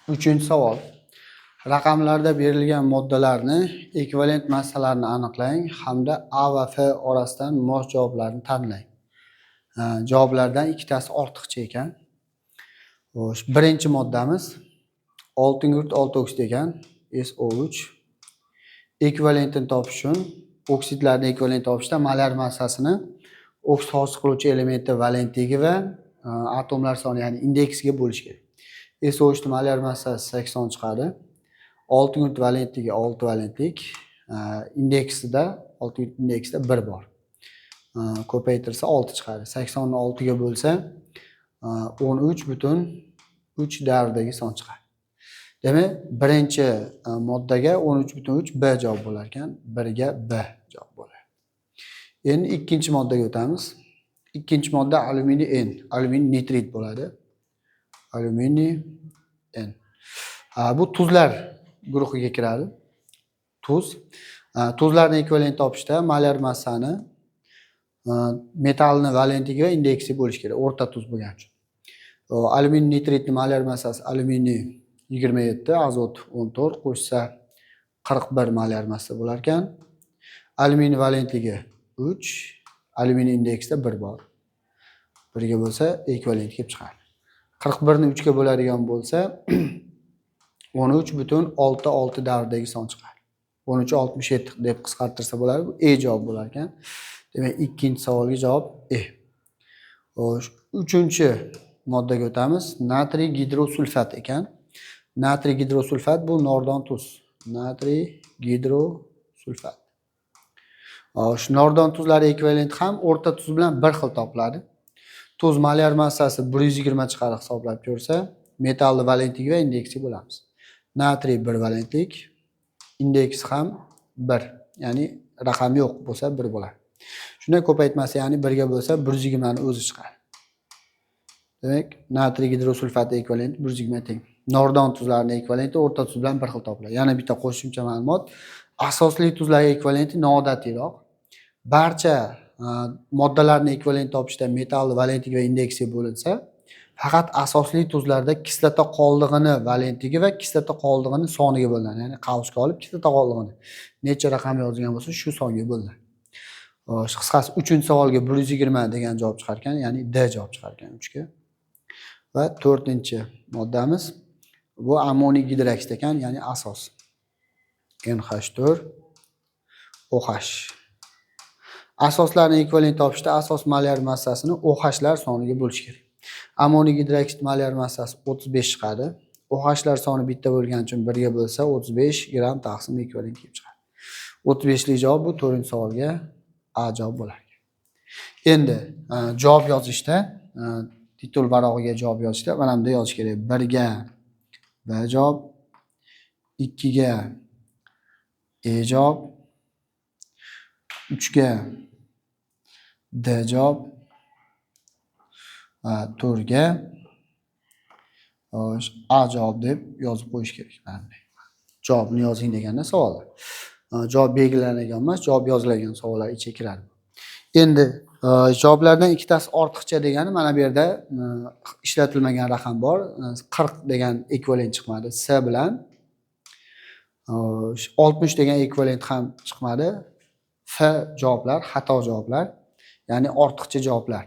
Uchinchi savol. Raqamlarda berilgan moddalarni ekvivalent massalarini aniqlang hamda A va F orasidan mos javoblarni tanlang. Javoblardan ikkitasi ortiqcha ekan. Birinchi moddamiz oltingurt 6 oksid ekan, SO3. Ekvivalentini topish uchun oksidlarni ekvivalent topishda molar massasini oksid hosil qiluvchi elementni valentligi va atomlar soni, ya'ni indeksiga bo'lish kerak. SO3 molar massasi 80 chiqadi. Oltingurt valentligi 6 valentlik. Indeksida 6 indeksida 1 bor. Ko'paytirsa 6 chiqadi. 80 ni 6 ga bo'lsa 13,3 davridagi son chiqadi. Demak, birinchi moddaga 13,3 B javob bo'lar ekan, 1 ga B javob bo'ladi. Endi ikkinchi moddaga o'tamiz. Ikkinchi modda alyuminiy N, alyuminiy nitrit bo'ladi. Alyuminiy N. Bu tuzlar guruhiga kiradi. Tuzlarni ekvivalent topishda molar massani metallni valentligi va indeksi bo'lish kerak, o'rta tuz bo'lgani uchun. Alyuminiy nitritning molar massasi alyuminiy 27, azot 14 qo'shsa 41 molar massa bo'lar ekan. Alyuminiy valentligi 3, alyuminiy indeksida 1 bor. 1 ga bo'lsa ekvivalent kelib chiqadi. 41 ni 3 ga bo'ladigan bo'lsa 13,66 davridagi son chiqadi. 13,67 deb qisqartirsa bo'ladi. Bu E javob bo'lar ekan. Demak, ikkinchi savolga javob E. Uchinchi moddaga o'tamiz. Natriy gidrosulfat ekan. Natriy gidrosulfat bu nordon tuz. Natriy gidrosulfat. Shu nordon tuzlari ekvivalenti ham o'rta tuz bilan bir xil topiladi. Tuz molar massasi 120 chiqariq hisoblab ko'rsa, metalli valentligi va indeksi bo'lamiz. Natriy 1 valentlik, indeksi ham 1, ya'ni raqam yo'q bo'lsa 1 bo'ladi. Shunday ko'paytmasi, ya'ni 1 ga bo'lsa 120 ni o'zi chiqadi. Demak, natriy gidrosulfat ekvivalenti 120 teng. Nordon tuzlarining ekvivalenti o'rta tuz bilan bir xil topiladi. Yana bitta qo'shimcha ma'lumot, asosli tuzlar ekvivalenti noodatiroq. Barcha moddalarning ekvivalent topishda metalli valentligi va indeksi bo'linsa, faqat asosli tuzlarda kislota qoldig'ini valentligi va kislota qoldig'ini soniga bo'linadi. Ya'ni qavsga olib kislota qoldig'ini necha raqam yozilgan bo'lsa, shu songa bo'linadi. Qisqasi 3-savolga 120 degan javob chiqar ekan, ya'ni D javob chiqar ekan 3 ga. Va 4-moddamiz bu ammoniy gidroksid ekan, ya'ni asos. NH4OH. Asoslarning ekvivalent topishda asos molar massasini OHlar soniga bo'lish kerak. Ammoniy gidroksid molar massasi 35 chiqadi. OHlar soni bitta bo'lgani uchun 1 ga bo'lsa 35 gram taqsim ekvivalent kelib chiqadi. 35 lik javob bu 4-savolga A javob bo'lar ekan. Endi javob yozishda, titul varog'iga javob yozishda mana bunday yozish kerak. 1 ga B javob, 2 ga E javob, 3 ga D javob, 4 ga A javob deb yozib qo'yish kerak. Javobni yozing deganda savollar. Javob belgilangan emas, javob yozilgan savollar ichiga kiradi. Endi javoblardan ikkitasi ortiqcha degani mana bu yerda ishlatilmagan raqam bor. 40 degan ekvivalent chiqmadi S bilan. 60 degan ekvivalent ham chiqmadi. F javoblar xato javoblar, ya'ni ortiqcha javoblar.